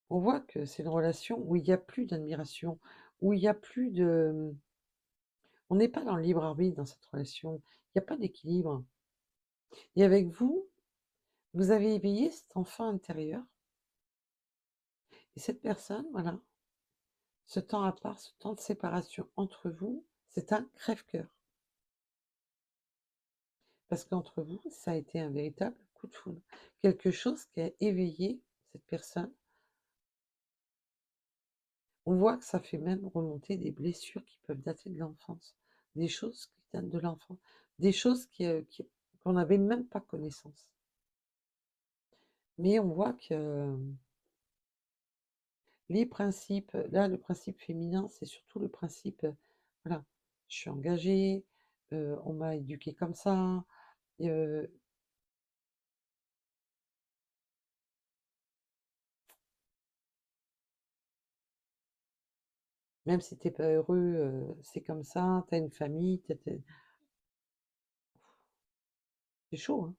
A: On voit que c'est une relation où il y a plus d'admiration, où il y a plus de on n'est pas dans le libre arbitre dans cette relation. Il y a pas d'équilibre et avec vous, vous avez éveillé cet enfant intérieur et cette personne, voilà, ce temps à part, ce temps de séparation entre vous, c'est un crève-cœur. Parce qu'entre vous, ça a été un véritable coup de foudre. Quelque chose qui a éveillé cette personne. On voit que ça fait même remonter des blessures qui peuvent dater de l'enfance, des choses qui datent de l'enfance, des choses qu'on n'avait même pas connaissance. Mais on voit que les principes, là, le principe féminin, c'est surtout le principe, voilà, je suis engagée, on m'a éduquée comme ça, euh, même si t'es pas heureux, c'est comme ça, t'as une famille, c'est chaud, hein.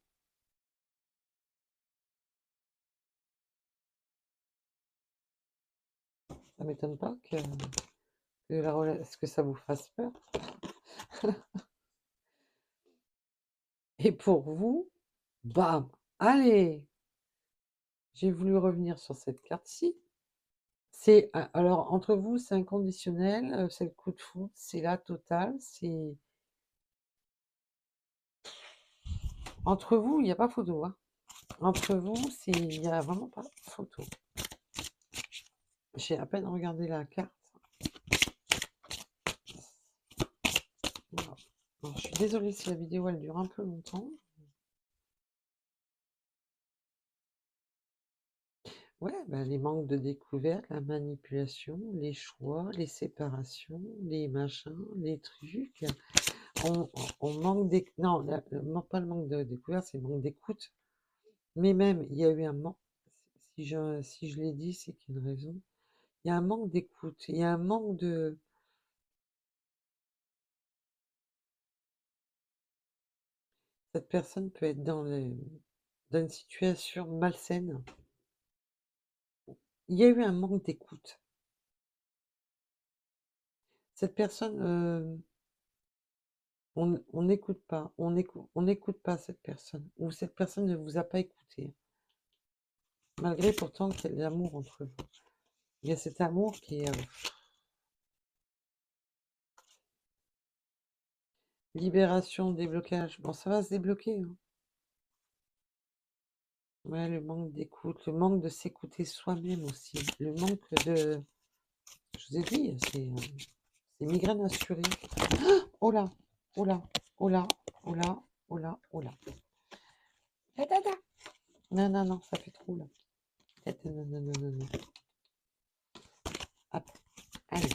A: Ça m'étonne pas que ça vous fasse peur. Et pour vous, bam, allez, j'ai voulu revenir sur cette carte-ci. Alors, entre vous, c'est inconditionnel, c'est le coup de foudre, c'est la totale, c'est... Entre vous, il n'y a pas photo, hein. Entre vous, il n'y a vraiment pas photo. J'ai à peine regardé la carte. Voilà. Alors, je suis désolée si la vidéo, elle dure un peu longtemps. Ouais, bah, les manques de découverte, la manipulation, les choix, les séparations, les machins, les trucs. On manque non, pas le manque de découverte, c'est le manque d'écoute. Mais même, il y a eu un manque. Si je l'ai dit, c'est qu'il y a une raison. Il y a un manque d'écoute. Il y a un manque de. Cette personne peut être dans une situation malsaine. Il y a eu un manque d'écoute. Cette personne, on n'écoute pas. On n'écoute pas cette personne. Ou cette personne ne vous a pas écouté. Malgré pourtant qu'il y a de l'amour entre vous. Il y a cet amour qui est libération, déblocage. Bon, ça va se débloquer, hein. Ouais, le manque d'écoute, le manque de s'écouter soi-même aussi. Le manque de... Je vous ai dit, c'est migraine assurée. Oh là, oh là, oh là, oh là, oh là, oh là. Da, da, da. Non, non, non, ça fait trop là. Non, non, non, non, non. Hop, allez.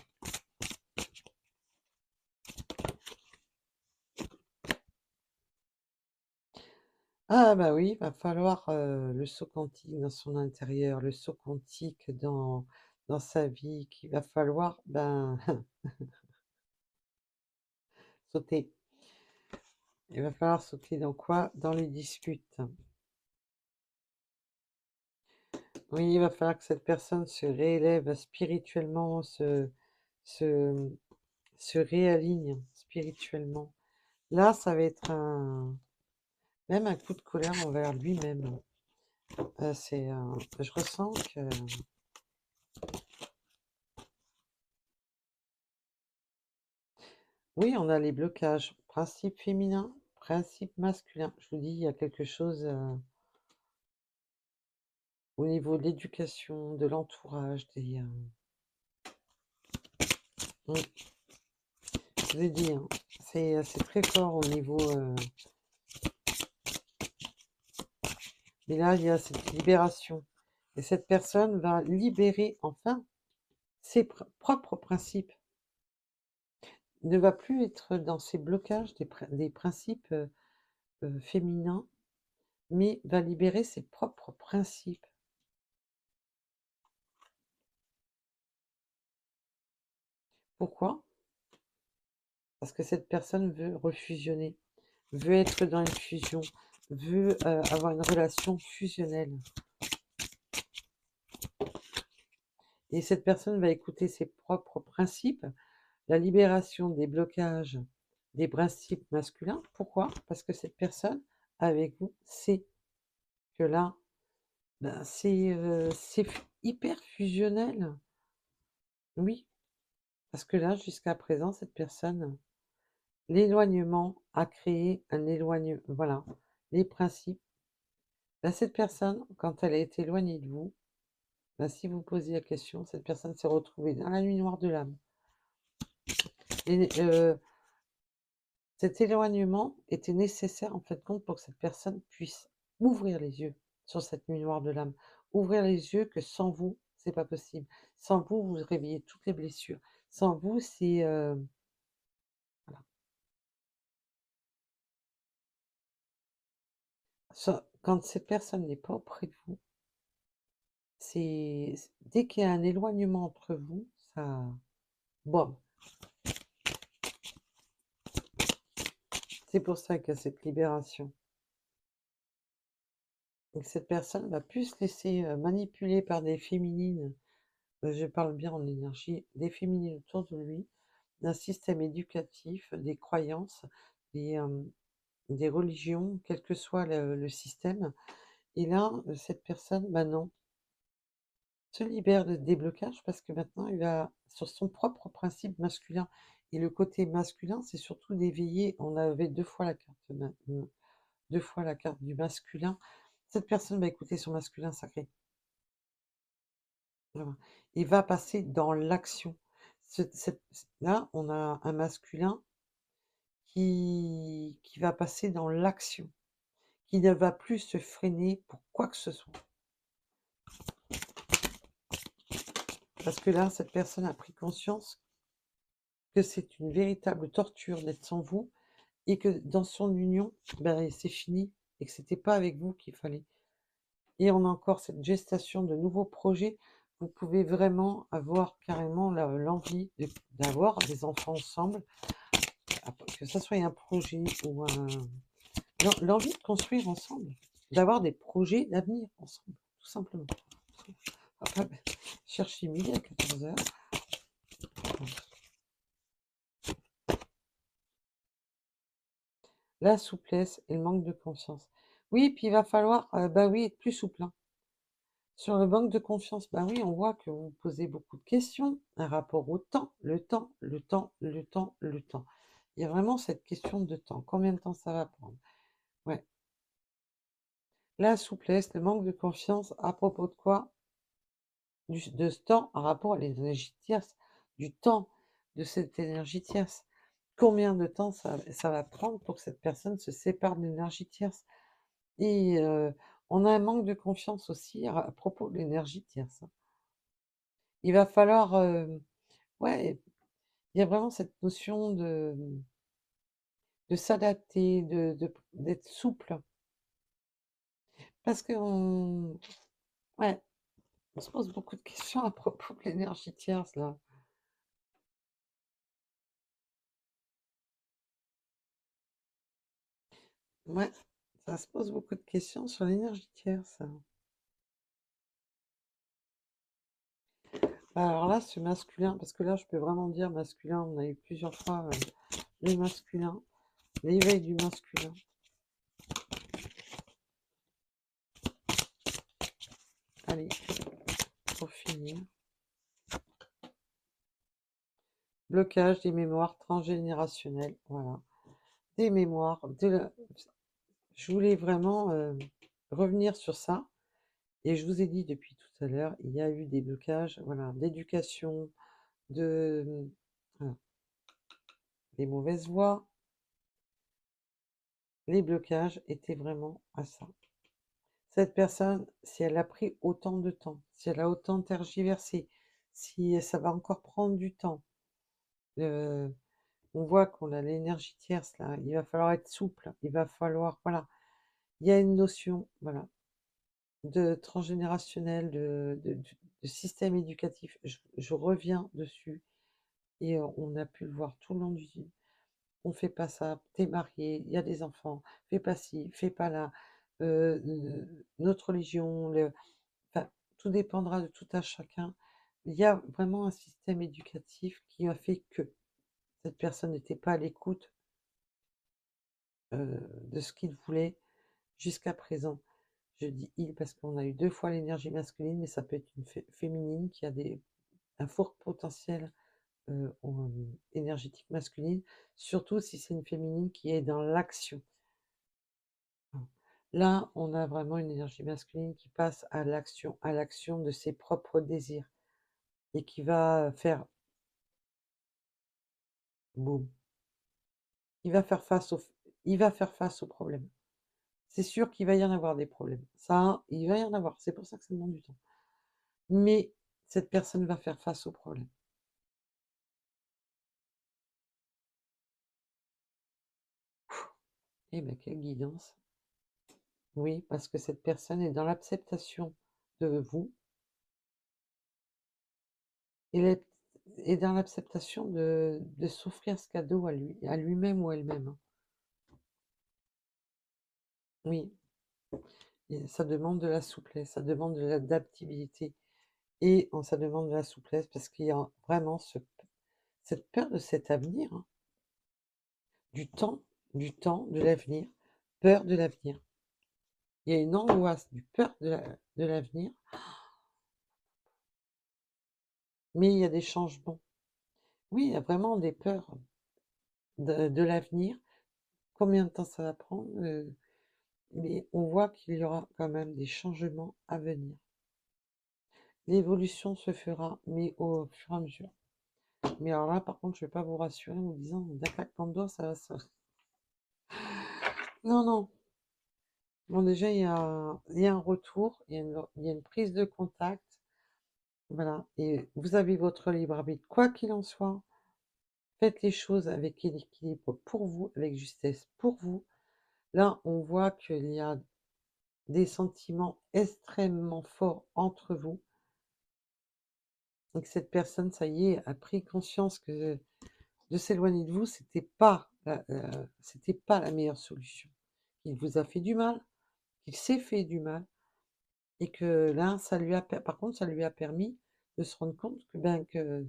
A: Ah bah oui, va falloir le saut quantique dans son intérieur, le saut quantique dans sa vie, qu'il va falloir ben sauter. Il va falloir sauter dans quoi? Dans les disputes. Oui, il va falloir que cette personne se réélève spirituellement, se, se réaligne spirituellement. Là, ça va être même un coup de colère envers lui-même. Je ressens que oui, on a les blocages, principe féminin, principe masculin. Je vous dis, il y a quelque chose au niveau de l'éducation, de l'entourage, oui, je vous ai dit, hein, c'est très fort au niveau. Mais là, il y a cette libération. Et cette personne va libérer enfin ses propres principes. Ne va plus être dans ces blocages des principes féminins, mais va libérer ses propres principes. Pourquoi? Parce que cette personne veut refusionner, veut être dans une fusion, veut avoir une relation fusionnelle. Et cette personne va écouter ses propres principes, la libération des blocages des principes masculins. Pourquoi? Parce que cette personne, avec vous, sait que là, ben, c'est hyper fusionnel. Oui, parce que là, jusqu'à présent, cette personne, l'éloignement a créé un éloignement. Voilà, les principes. Là, cette personne, quand elle a été éloignée de vous, bah, si vous posez la question, cette personne s'est retrouvée dans la nuit noire de l'âme. Et cet éloignement était nécessaire en fait compte pour que cette personne puisse ouvrir les yeux sur cette nuit noire de l'âme. Ouvrir les yeux que sans vous, c'est pas possible. Sans vous, vous réveillez toutes les blessures. Sans vous, c'est voilà. Quand cette personne n'est pas auprès de vous, dès qu'il y a un éloignement entre vous, ça, bon, c'est pour ça qu'il y a cette libération. Et que cette personne va plus se laisser manipuler par des féminines, je parle bien en énergie, des féminines autour de lui, d'un système éducatif, des croyances, des, des religions, quel que soit le système. Et là, cette personne, bah non, se libère de déblocage parce que maintenant il a sur son propre principe masculin. Et le côté masculin, c'est surtout d'éveiller. On avait deux fois la carte, deux fois la carte du masculin. Cette personne va écouter son masculin sacré. Voilà. Il va passer dans l'action. Là, on a un masculin qui va passer dans l'action, qui ne va plus se freiner pour quoi que ce soit. Parce que là, cette personne a pris conscience que c'est une véritable torture d'être sans vous et que dans son union, ben, c'est fini et que c'était pas avec vous qu'il fallait. Et on a encore cette gestation de nouveaux projets. Vous pouvez vraiment avoir carrément l'envie d'avoir des enfants ensemble, que ce soit un projet ou l'envie de construire ensemble, d'avoir des projets d'avenir ensemble, tout simplement. Enfin, chercher midi à 14 heures. La souplesse et le manque de confiance. Oui, puis il va falloir, bah oui, être plus souple, hein. Sur le manque de confiance, bah oui, on voit que vous posez beaucoup de questions, un rapport au temps, le temps, le temps, le temps, le temps. Il y a vraiment cette question de temps. Combien de temps ça va prendre? Ouais. La souplesse, le manque de confiance, à propos de quoi? De ce temps en rapport à l'énergie tierce, du temps de cette énergie tierce. Combien de temps ça va prendre pour que cette personne se sépare de l'énergie tierce? Et on a un manque de confiance aussi à propos de l'énergie tierce, hein. Il va falloir, ouais, il y a vraiment cette notion de s'adapter, d'être souple. Parce que ouais, on se pose beaucoup de questions à propos de l'énergie tierce, là. Ouais, ça se pose beaucoup de questions sur l'énergie tierce. Alors là, ce masculin, parce que là, je peux vraiment dire masculin, on a eu plusieurs fois le masculin, l'éveil du masculin. Allez, pour finir. Blocage des mémoires transgénérationnelles, voilà. Des mémoires, je voulais vraiment revenir sur ça. Et je vous ai dit depuis tout à l'heure, il y a eu des blocages, voilà, d'éducation, de, voilà, des mauvaises voies. Les blocages étaient vraiment à ça. Cette personne, si elle a pris autant de temps, si elle a autant tergiversé, si ça va encore prendre du temps, euh, on voit qu'on a l'énergie tierce là, il va falloir être souple, il va falloir, voilà, il y a une notion, voilà, de transgénérationnel, de système éducatif. Je reviens dessus et on a pu le voir tout le long du film. On fait pas ça, t'es marié, il y a des enfants, fais pas ci, fais pas là. Notre religion, enfin, tout dépendra de tout à chacun. Il y a vraiment un système éducatif qui a fait que cette personne n'était pas à l'écoute de ce qu'il voulait jusqu'à présent. Je dis il parce qu'on a eu deux fois l'énergie masculine, mais ça peut être une féminine qui a un fort potentiel énergétique masculine, surtout si c'est une féminine qui est dans l'action. Hein. Là, on a vraiment une énergie masculine qui passe à l'action de ses propres désirs et qui va faire boum, il va faire face au, il va faire face aux problèmes. C'est sûr qu'il va y en avoir des problèmes. Ça, il va y en avoir. C'est pour ça que ça demande du temps. Mais cette personne va faire face aux problèmes. Eh bien, quelle guidance. Oui, parce que cette personne est dans l'acceptation de vous. Il est dans l'acceptation de s'offrir ce cadeau à lui-même ou elle-même. Hein. Oui, et ça demande de la souplesse, ça demande de l'adaptabilité et ça demande de la souplesse parce qu'il y a vraiment cette peur de cet avenir, hein, du temps, de l'avenir, peur de l'avenir. Il y a une angoisse, du peur de l'avenir, mais il y a des changements. Oui, il y a vraiment des peurs de l'avenir. Combien de temps ça va prendre? Mais on voit qu'il y aura quand même des changements à venir. L'évolution se fera, mais au fur et à mesure. Mais alors là, par contre, je ne vais pas vous rassurer en vous disant d'un claquement de doigts, ça va se... Non, non. Bon, déjà, il y a un retour, il y a une prise de contact. Voilà. Et vous avez votre libre arbitre. Quoi qu'il en soit, faites les choses avec l'équilibre pour vous, avec justesse pour vous. Là, on voit qu'il y a des sentiments extrêmement forts entre vous. Et que cette personne, ça y est, a pris conscience que de s'éloigner de vous, c'était pas la meilleure solution. Il vous a fait du mal, il s'est fait du mal, et que là, par contre, ça lui a permis de se rendre compte que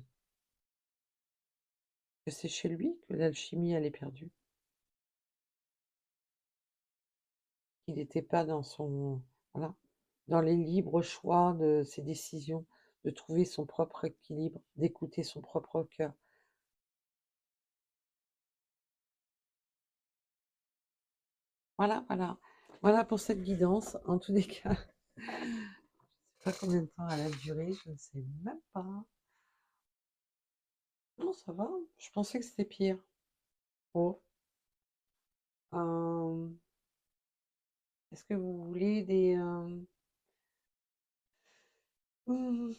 A: c'est chez lui que l'alchimie, elle est perdue. Il n'était pas dans voilà, dans les libres choix de ses décisions, de trouver son propre équilibre, d'écouter son propre cœur. Voilà, voilà. Voilà pour cette guidance. En tous les cas, je ne sais pas combien de temps elle a duré, je ne sais même pas. Non, ça va. Je pensais que c'était pire. Oh. Euh, Est-ce que vous voulez des... hmm,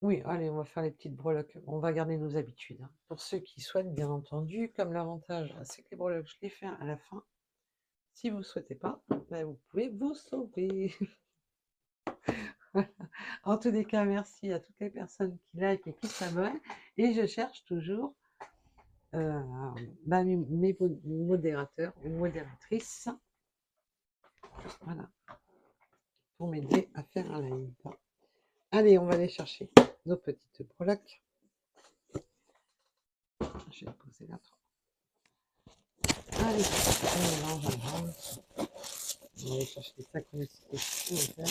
A: Oui, allez, on va faire les petites breloques. On va garder nos habitudes. Hein. Pour ceux qui souhaitent, bien entendu, comme l'avantage, c'est que les breloques, je les fais à la fin. Si vous ne souhaitez pas, ben, vous pouvez vous sauver. En tous les cas, merci à toutes les personnes qui like et qui s'abonnent. Et je cherche toujours mes modérateurs ou modératrices, voilà, pour m'aider à faire un live. Allez, on va aller chercher nos petites breloques. Je vais poser là. Allez, on mélange ensemble. On va aller chercher les synchronicités supplémentaires.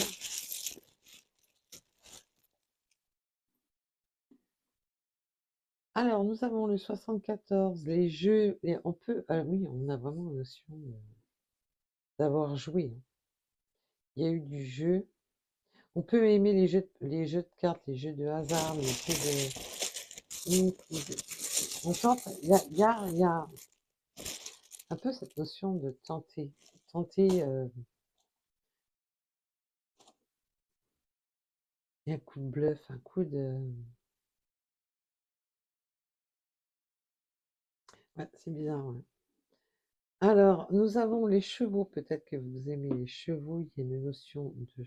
A: Alors, nous avons le 74, les jeux, et on peut, oui, on a vraiment la notion d'avoir joué. Hein. Il y a eu du jeu. On peut aimer les jeux de cartes, les jeux de hasard, les jeux de... On tente, il y a un peu cette notion de tenter. Tenter un coup de bluff, un coup de... Ouais, c'est bizarre, ouais. Alors, nous avons les chevaux. Peut-être que vous aimez les chevaux. Il y a une notion de...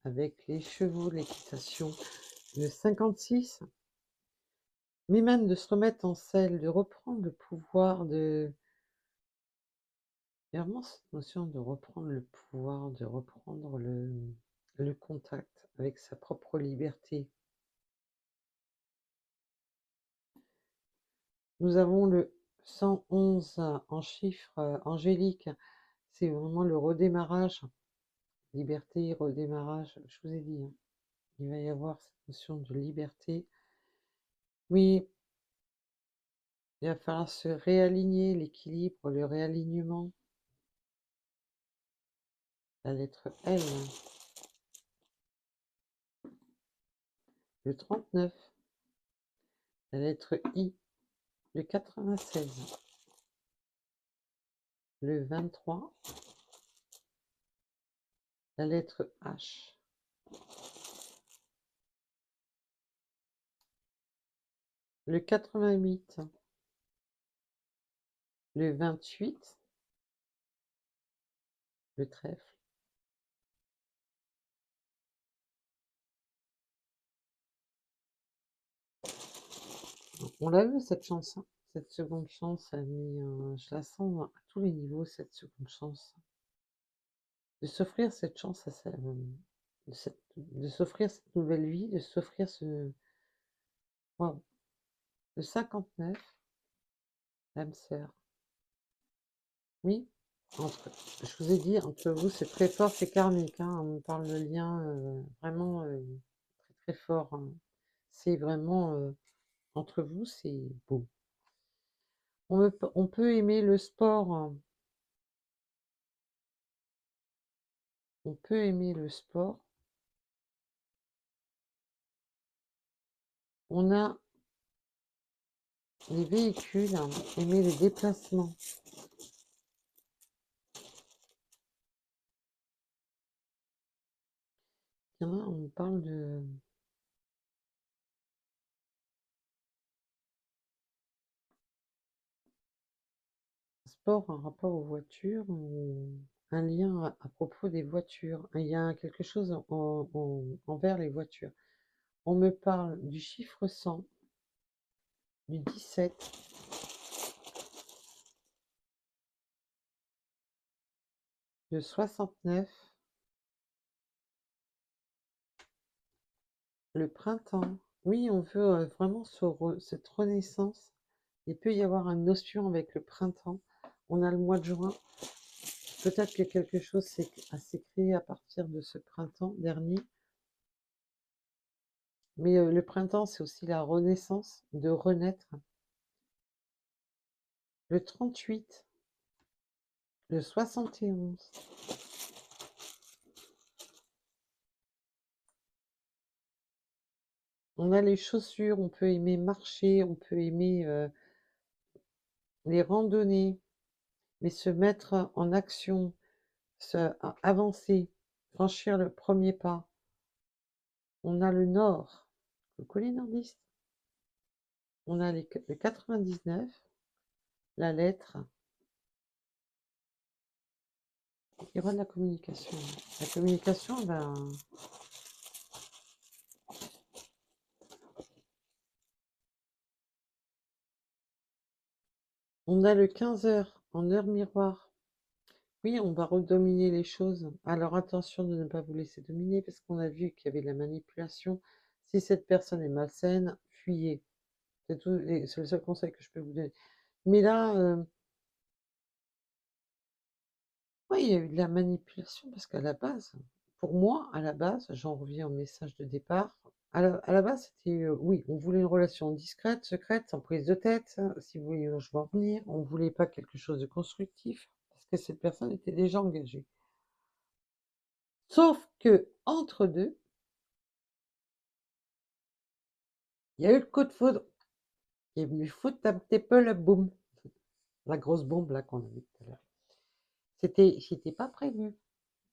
A: avec les chevaux, l'équitation. Le 56. Mais même de se remettre en selle, de reprendre le pouvoir de... Il y a vraiment cette notion de reprendre le pouvoir, de reprendre le contact avec sa propre liberté. Nous avons le 111 en chiffres angéliques. C'est vraiment le redémarrage. Liberté, redémarrage. Je vous ai dit, hein, il va y avoir cette notion de liberté. Oui, il va falloir se réaligner, l'équilibre, le réalignement. La lettre L, le 39. La lettre I, le 96. Le 23. La lettre H, le 88. Le 28. Le trèfle. On l'a vu cette chance, hein. Cette seconde chance, elle a mis, je la sens à tous les niveaux, cette seconde chance. De s'offrir cette chance, de s'offrir cette nouvelle vie, de s'offrir ce... Waouh. Le 59, l'âme sœur. Oui, entre, je vous ai dit, entre vous, c'est très fort, c'est karmique, hein. On parle de lien vraiment très très fort, hein. C'est vraiment, entre vous, c'est beau. On peut aimer le sport, hein. On peut aimer le sport. On a les véhicules, hein, aimer les déplacements. Il y en a, on parle de sport en rapport aux voitures, ou un lien à propos des voitures. Il y a quelque chose envers les voitures. On me parle du chiffre 100, du 17, de 69, le printemps. Oui, on veut vraiment cette renaissance. Il peut y avoir une notion avec le printemps. On a le mois de juin. Peut-être que quelque chose s'est créé à partir de ce printemps dernier. Mais le printemps, c'est aussi la renaissance, de renaître. Le 38, le 71. On a les chaussures, on peut aimer marcher, on peut aimer les randonnées, mais se mettre en action, avancer, franchir le premier pas. On a le nord, le collier nordiste. On a le 99, la lettre. Il y aura de la communication. La communication, ben, on a le 15 heures en heure miroir. Oui, on va redominer les choses. Alors attention de ne pas vous laisser dominer parce qu'on a vu qu'il y avait de la manipulation. Si cette personne est malsaine, fuyez. C'est tout, c'est le seul conseil que je peux vous donner. Mais là, oui, il y a eu de la manipulation parce qu'à la base, pour moi, à la base, j'en reviens au message de départ. À la base, c'était, oui, on voulait une relation discrète, secrète, sans prise de tête, hein, si vous voyez où je veux en venir. On ne voulait pas quelque chose de constructif parce que cette personne était déjà engagée. Sauf que entre deux, il y a eu le coup de foudre qui est venu foutre un petit peu le boom, la grosse bombe là qu'on a vu tout à l'heure. C'était pas prévu.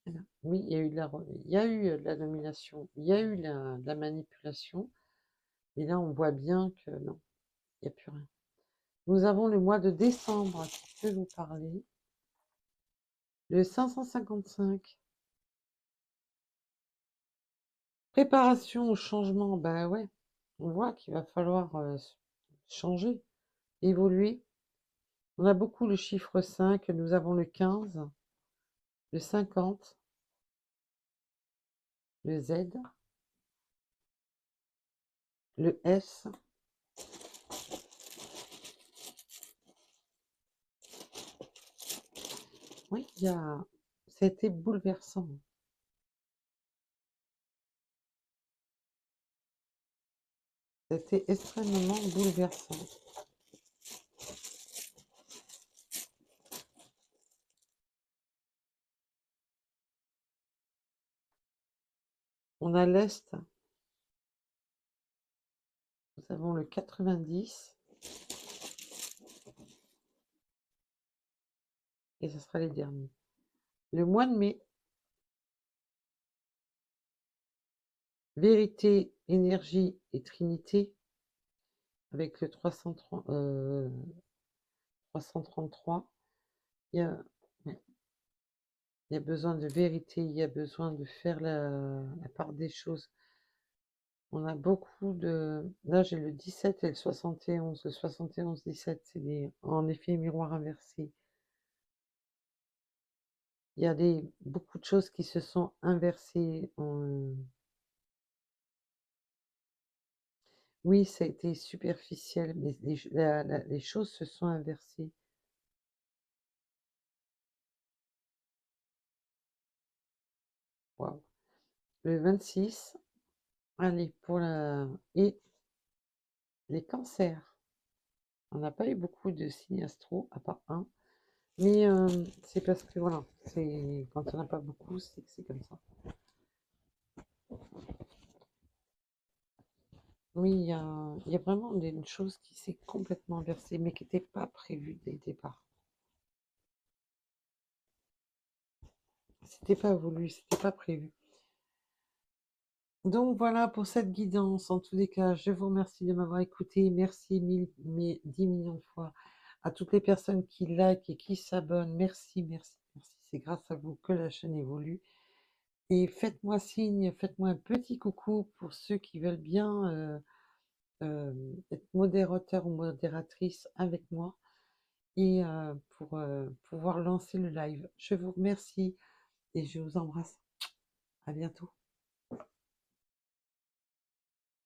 A: Voilà. Oui, il y a eu de la domination, il y a eu de la manipulation, et là on voit bien que non, il n'y a plus rien. Nous avons le mois de décembre qui peut vous parler. Le 555. Préparation au changement, ben ouais, on voit qu'il va falloir changer, évoluer. On a beaucoup le chiffre 5, nous avons le 15, le 50, le Z, le S. Oui, c'était bouleversant. Ça C'était extrêmement bouleversant. On a l'Est, nous avons le 90, et ce sera les derniers. Le mois de mai, vérité, énergie et trinité, avec le 333, il y a, ouais, il y a besoin de vérité, il y a besoin de faire la part des choses. On a beaucoup de... Là, j'ai le 17 et le 71. Le 71-17, c'est en effet miroir inversé. Il y a beaucoup de choses qui se sont inversées. Oui, ça a été superficiel, mais les choses se sont inversées. Waouh. Le 26, allez, et les cancers. On n'a pas eu beaucoup de signes astro, à part un. Mais c'est parce que, voilà, quand on n'a pas beaucoup, c'est que c'est comme ça. Oui, il y a vraiment une chose qui s'est complètement inversée, mais qui n'était pas prévue dès le départ. C'était pas voulu, c'était pas prévu. Donc voilà pour cette guidance. En tous les cas, je vous remercie de m'avoir écouté. Merci 10 millions de fois à toutes les personnes qui likent et qui s'abonnent. Merci, merci, merci. C'est grâce à vous que la chaîne évolue. Et faites-moi signe, faites-moi un petit coucou pour ceux qui veulent bien être modérateur ou modératrice avec moi et pour pouvoir lancer le live. Je vous remercie et je vous embrasse. À bientôt.